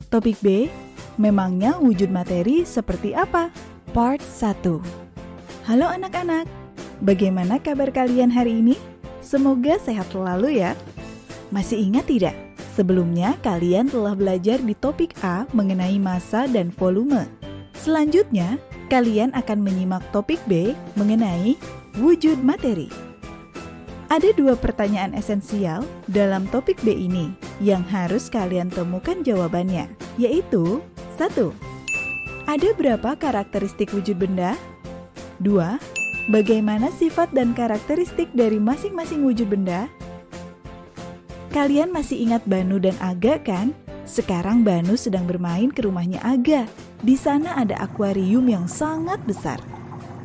Topik B, memangnya wujud materi seperti apa? Part 1. Halo anak-anak, bagaimana kabar kalian hari ini? Semoga sehat selalu ya. Masih ingat tidak? Sebelumnya kalian telah belajar di topik A mengenai massa dan volume. Selanjutnya, kalian akan menyimak topik B mengenai wujud materi. Ada 2 pertanyaan esensial dalam topik B ini yang harus kalian temukan jawabannya, yaitu 1. Ada berapa karakteristik wujud benda? 2. Bagaimana sifat dan karakteristik dari masing-masing wujud benda? Kalian masih ingat Banu dan Aga kan? Sekarang Banu sedang bermain ke rumahnya Aga. Di sana ada akuarium yang sangat besar.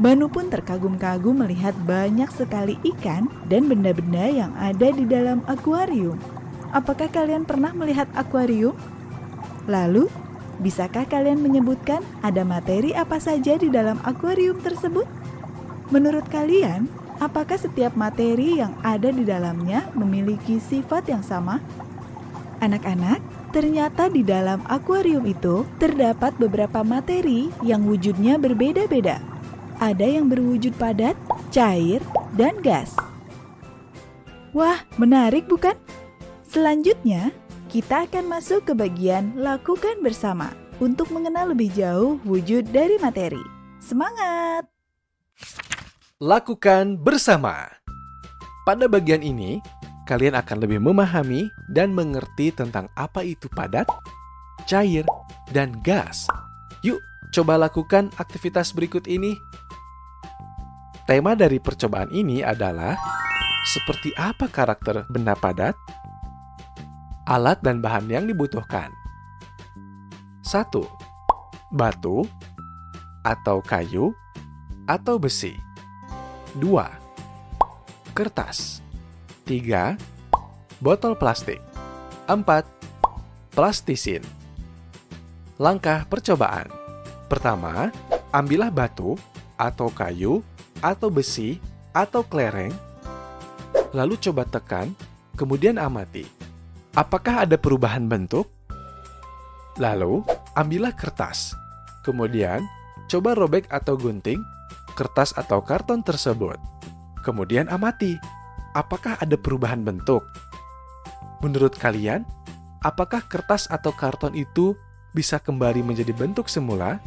Banu pun terkagum-kagum melihat banyak sekali ikan dan benda-benda yang ada di dalam akuarium. Apakah kalian pernah melihat akuarium? Lalu, bisakah kalian menyebutkan ada materi apa saja di dalam akuarium tersebut? Menurut kalian, apakah setiap materi yang ada di dalamnya memiliki sifat yang sama? Anak-anak, ternyata di dalam akuarium itu terdapat beberapa materi yang wujudnya berbeda-beda. Ada yang berwujud padat, cair, dan gas. Wah, menarik bukan? Selanjutnya, kita akan masuk ke bagian lakukan bersama untuk mengenal lebih jauh wujud dari materi. Semangat! Lakukan bersama. Pada bagian ini, kalian akan lebih memahami dan mengerti tentang apa itu padat, cair, dan gas. Yuk, coba lakukan aktivitas berikut ini. Tema dari percobaan ini adalah seperti apa karakter benda padat, alat dan bahan yang dibutuhkan. 1. Batu atau kayu atau besi. 2. Kertas. 3. Botol plastik. 4. Plastisin. Langkah percobaan. Pertama, ambillah batu atau kayu atau besi atau kelereng, lalu coba tekan, kemudian amati. Apakah ada perubahan bentuk? Lalu, ambillah kertas. Kemudian, coba robek atau gunting kertas atau karton tersebut. Kemudian amati, apakah ada perubahan bentuk? Menurut kalian, apakah kertas atau karton itu bisa kembali menjadi bentuk semula?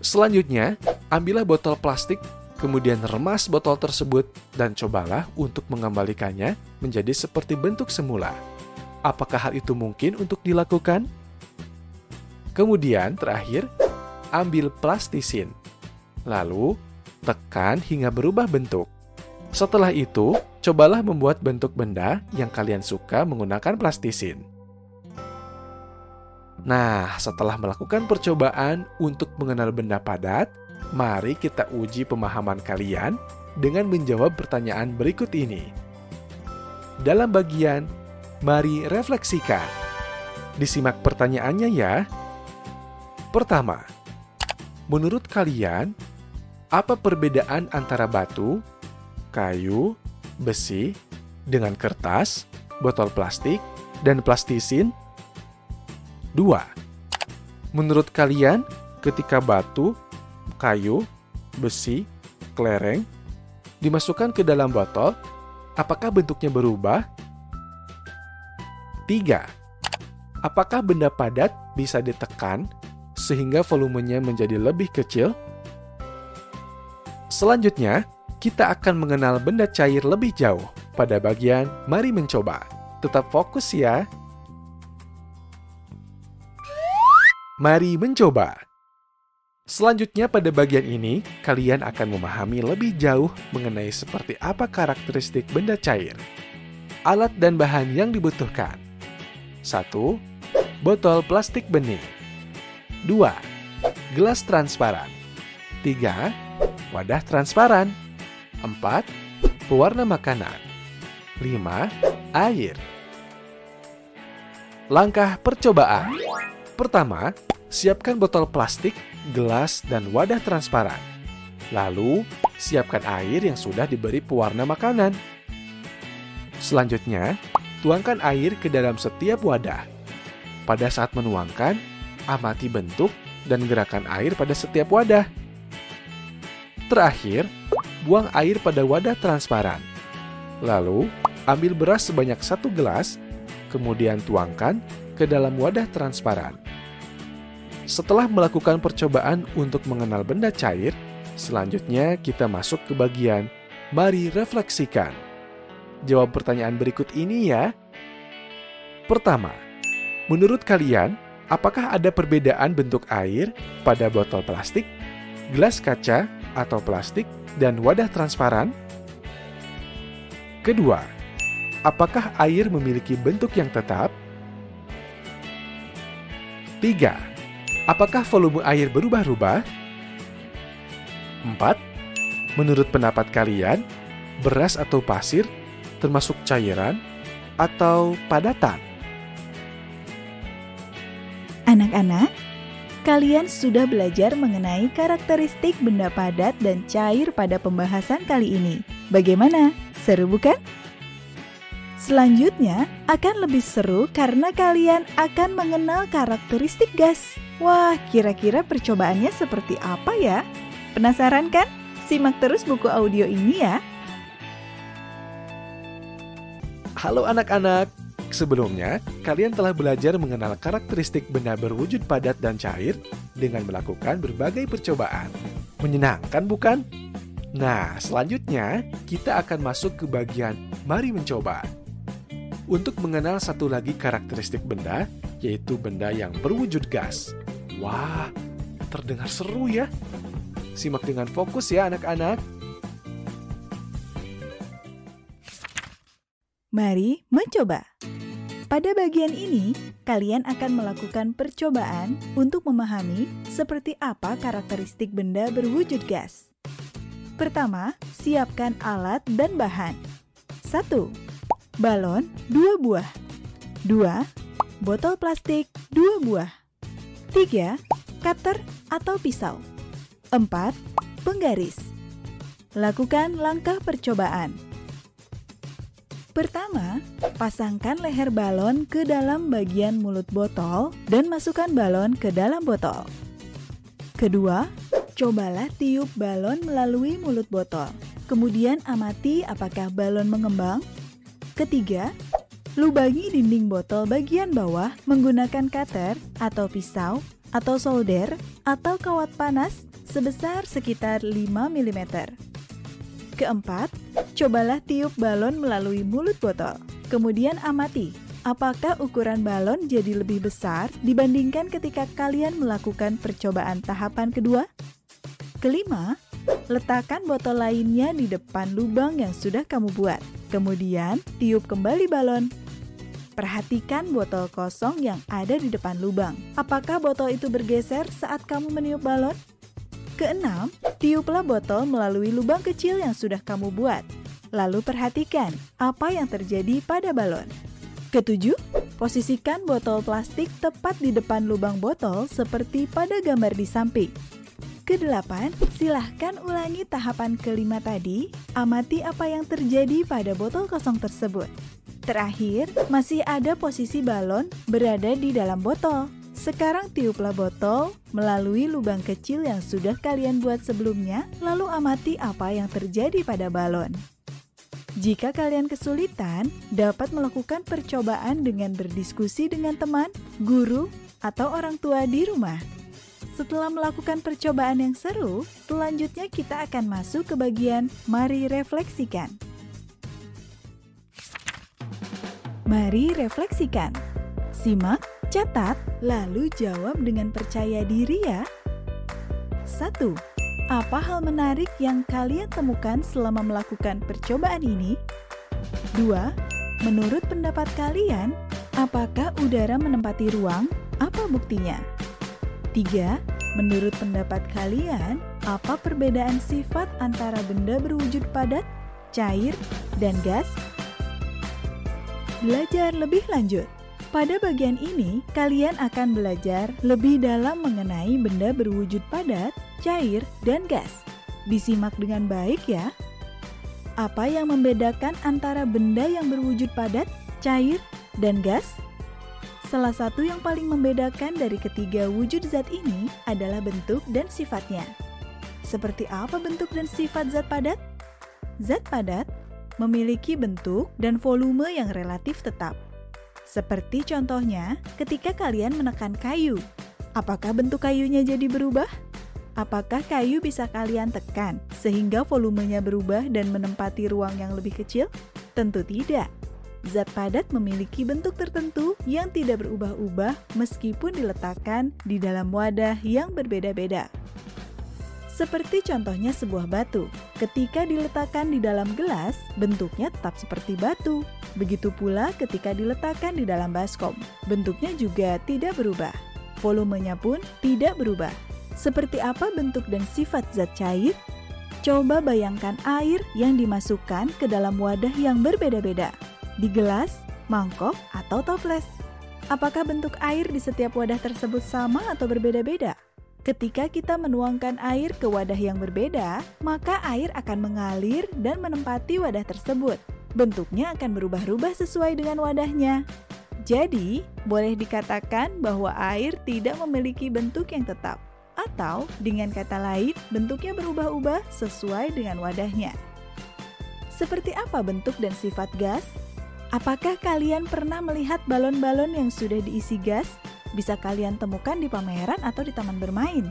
Selanjutnya, ambillah botol plastik, kemudian remas botol tersebut dan cobalah untuk mengembalikannya menjadi seperti bentuk semula. Apakah hal itu mungkin untuk dilakukan? Kemudian, terakhir, ambil plastisin. Lalu, tekan hingga berubah bentuk. Setelah itu, cobalah membuat bentuk benda yang kalian suka menggunakan plastisin. Nah, setelah melakukan percobaan untuk mengenal benda padat, mari kita uji pemahaman kalian dengan menjawab pertanyaan berikut ini. Dalam bagian, mari refleksikan. Disimak pertanyaannya ya. Pertama, menurut kalian, apa perbedaan antara batu, kayu, besi, dengan kertas, botol plastik, dan plastisin? 2. Menurut kalian, ketika batu, kayu, besi, kelereng dimasukkan ke dalam botol, apakah bentuknya berubah? 3. Apakah benda padat bisa ditekan sehingga volumenya menjadi lebih kecil? Selanjutnya, kita akan mengenal benda cair lebih jauh pada bagian mari mencoba. Tetap fokus ya. Mari mencoba. Selanjutnya pada bagian ini, kalian akan memahami lebih jauh mengenai seperti apa karakteristik benda cair, alat dan bahan yang dibutuhkan. 1. Botol plastik bening. 2. Gelas transparan. 3. Wadah transparan. 4. Pewarna makanan. 5. Air. Langkah percobaan. Pertama, siapkan botol plastik, gelas, dan wadah transparan. Lalu, siapkan air yang sudah diberi pewarna makanan. Selanjutnya, tuangkan air ke dalam setiap wadah. Pada saat menuangkan, amati bentuk dan gerakan air pada setiap wadah. Terakhir, buang air pada wadah transparan. Lalu, ambil beras sebanyak 1 gelas, kemudian tuangkan ke dalam wadah transparan. Setelah melakukan percobaan untuk mengenal benda cair, selanjutnya kita masuk ke bagian mari refleksikan. Jawab pertanyaan berikut ini ya. Pertama, menurut kalian, apakah ada perbedaan bentuk air pada botol plastik, gelas kaca atau plastik, dan wadah transparan? Kedua, apakah air memiliki bentuk yang tetap? 3. Apakah volume air berubah-ubah? 4. Menurut pendapat kalian, beras atau pasir termasuk cairan atau padatan? Anak-anak, kalian sudah belajar mengenai karakteristik benda padat dan cair pada pembahasan kali ini. Bagaimana? Seru bukan? Selanjutnya akan lebih seru karena kalian akan mengenal karakteristik gas. Wah, kira-kira percobaannya seperti apa ya? Penasaran kan? Simak terus buku audio ini ya. Halo anak-anak, sebelumnya kalian telah belajar mengenal karakteristik benda berwujud padat dan cair dengan melakukan berbagai percobaan. Menyenangkan bukan? Nah, selanjutnya kita akan masuk ke bagian mari mencoba. Untuk mengenal satu lagi karakteristik benda, yaitu benda yang berwujud gas. Wah, terdengar seru ya. Simak dengan fokus ya anak-anak. Mari mencoba. Pada bagian ini, kalian akan melakukan percobaan untuk memahami seperti apa karakteristik benda berwujud gas. Pertama, siapkan alat dan bahan. 1. Balon 2 buah. 2. Botol plastik 2 buah. 3. Cutter atau pisau. 4. Penggaris. Lakukan langkah percobaan. Pertama, pasangkan leher balon ke dalam bagian mulut botol dan masukkan balon ke dalam botol. Kedua, cobalah tiup balon melalui mulut botol. Kemudian amati apakah balon mengembang. Ketiga, lubangi dinding botol bagian bawah menggunakan cutter atau pisau atau solder atau kawat panas sebesar sekitar 5 mm. Keempat, cobalah tiup balon melalui mulut botol. Kemudian amati apakah ukuran balon jadi lebih besar dibandingkan ketika kalian melakukan percobaan tahapan kedua. Kelima, letakkan botol lainnya di depan lubang yang sudah kamu buat. Kemudian, tiup kembali balon. Perhatikan botol kosong yang ada di depan lubang. Apakah botol itu bergeser saat kamu meniup balon? Keenam, tiuplah botol melalui lubang kecil yang sudah kamu buat. Lalu perhatikan apa yang terjadi pada balon. Ketujuh, posisikan botol plastik tepat di depan lubang botol seperti pada gambar di samping. Kedelapan, silahkan ulangi tahapan kelima tadi, amati apa yang terjadi pada botol kosong tersebut. Terakhir, masih ada posisi balon berada di dalam botol. Sekarang tiuplah botol melalui lubang kecil yang sudah kalian buat sebelumnya, lalu amati apa yang terjadi pada balon. Jika kalian kesulitan, dapat melakukan percobaan dengan berdiskusi dengan teman, guru, atau orang tua di rumah. Setelah melakukan percobaan yang seru, selanjutnya kita akan masuk ke bagian mari refleksikan. Mari refleksikan. Simak, catat, lalu jawab dengan percaya diri ya. 1. Apa hal menarik yang kalian temukan selama melakukan percobaan ini? 2. Menurut pendapat kalian, apakah udara menempati ruang? Apa buktinya? 3. Menurut pendapat kalian, apa perbedaan sifat antara benda berwujud padat, cair, dan gas? Belajar lebih lanjut. Pada bagian ini, kalian akan belajar lebih dalam mengenai benda berwujud padat, cair, dan gas. Disimak dengan baik ya. Apa yang membedakan antara benda yang berwujud padat, cair, dan gas? Salah satu yang paling membedakan dari ketiga wujud zat ini adalah bentuk dan sifatnya. Seperti apa bentuk dan sifat zat padat? Zat padat memiliki bentuk dan volume yang relatif tetap. Seperti contohnya ketika kalian menekan kayu. Apakah bentuk kayunya jadi berubah? Apakah kayu bisa kalian tekan sehingga volumenya berubah dan menempati ruang yang lebih kecil? Tentu tidak. Zat padat memiliki bentuk tertentu yang tidak berubah-ubah meskipun diletakkan di dalam wadah yang berbeda-beda. Seperti contohnya sebuah batu. Ketika diletakkan di dalam gelas, bentuknya tetap seperti batu. Begitu pula ketika diletakkan di dalam baskom, bentuknya juga tidak berubah. Volumenya pun tidak berubah. Seperti apa bentuk dan sifat zat cair? Coba bayangkan air yang dimasukkan ke dalam wadah yang berbeda-beda. Di gelas, mangkok, atau toples. Apakah bentuk air di setiap wadah tersebut sama atau berbeda-beda? Ketika kita menuangkan air ke wadah yang berbeda, maka air akan mengalir dan menempati wadah tersebut. Bentuknya akan berubah-ubah sesuai dengan wadahnya. Jadi, boleh dikatakan bahwa air tidak memiliki bentuk yang tetap. Atau, dengan kata lain, bentuknya berubah-ubah sesuai dengan wadahnya. Seperti apa bentuk dan sifat gas? Apakah kalian pernah melihat balon-balon yang sudah diisi gas? Bisa kalian temukan di pameran atau di taman bermain.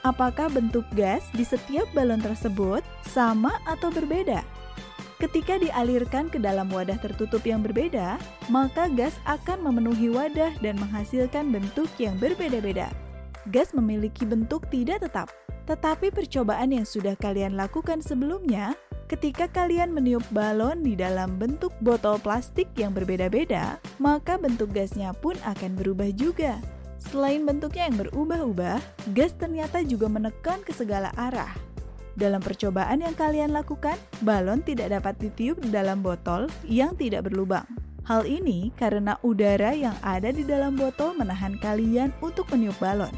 Apakah bentuk gas di setiap balon tersebut sama atau berbeda? Ketika dialirkan ke dalam wadah tertutup yang berbeda, maka gas akan memenuhi wadah dan menghasilkan bentuk yang berbeda-beda. Gas memiliki bentuk tidak tetap, tetapi percobaan yang sudah kalian lakukan sebelumnya, ketika kalian meniup balon di dalam bentuk botol plastik yang berbeda-beda, maka bentuk gasnya pun akan berubah juga. Selain bentuknya yang berubah-ubah, gas ternyata juga menekan ke segala arah. Dalam percobaan yang kalian lakukan, balon tidak dapat ditiup di dalam botol yang tidak berlubang. Hal ini karena udara yang ada di dalam botol menahan kalian untuk meniup balon.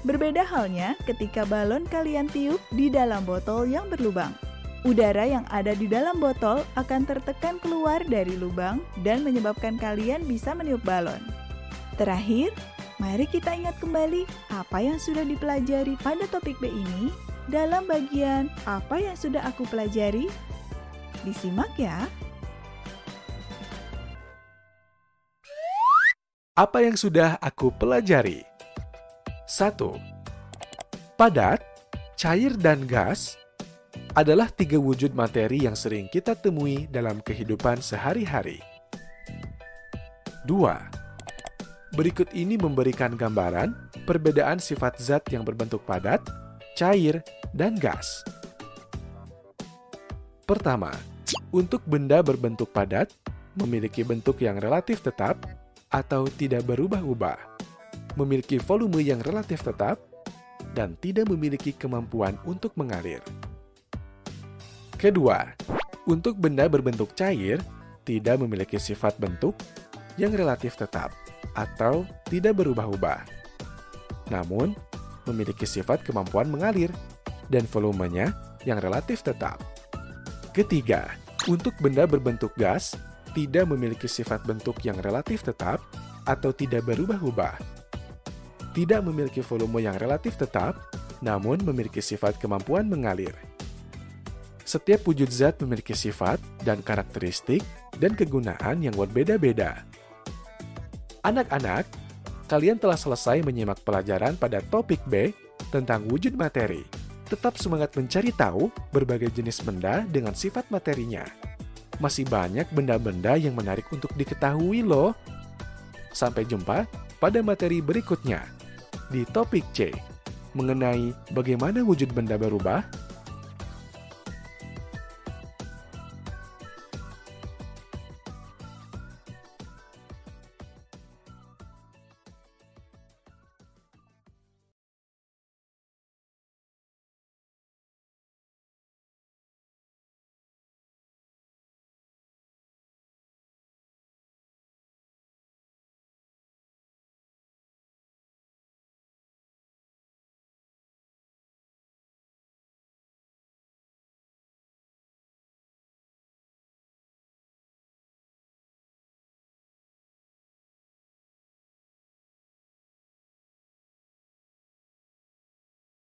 Berbeda halnya ketika balon kalian tiup di dalam botol yang berlubang. Udara yang ada di dalam botol akan tertekan keluar dari lubang dan menyebabkan kalian bisa meniup balon. Terakhir, mari kita ingat kembali apa yang sudah dipelajari pada topik B ini dalam bagian apa yang sudah aku pelajari. Disimak ya. Apa yang sudah aku pelajari? 1. Padat, cair, dan gas adalah 3 wujud materi yang sering kita temui dalam kehidupan sehari-hari. 2. Berikut ini memberikan gambaran perbedaan sifat zat yang berbentuk padat, cair, dan gas. Pertama, untuk benda berbentuk padat, memiliki bentuk yang relatif tetap atau tidak berubah-ubah, memiliki volume yang relatif tetap, dan tidak memiliki kemampuan untuk mengalir. Kedua, untuk benda berbentuk cair, tidak memiliki sifat bentuk yang relatif tetap atau tidak berubah-ubah, namun memiliki sifat kemampuan mengalir dan volumenya yang relatif tetap. Ketiga, untuk benda berbentuk gas, tidak memiliki sifat bentuk yang relatif tetap atau tidak berubah-ubah, tidak memiliki volume yang relatif tetap, namun memiliki sifat kemampuan mengalir. Setiap wujud zat memiliki sifat dan karakteristik dan kegunaan yang berbeda-beda. Anak-anak, kalian telah selesai menyimak pelajaran pada topik B tentang wujud materi. Tetap semangat mencari tahu berbagai jenis benda dengan sifat materinya. Masih banyak benda-benda yang menarik untuk diketahui loh. Sampai jumpa pada materi berikutnya di topik C mengenai bagaimana wujud benda berubah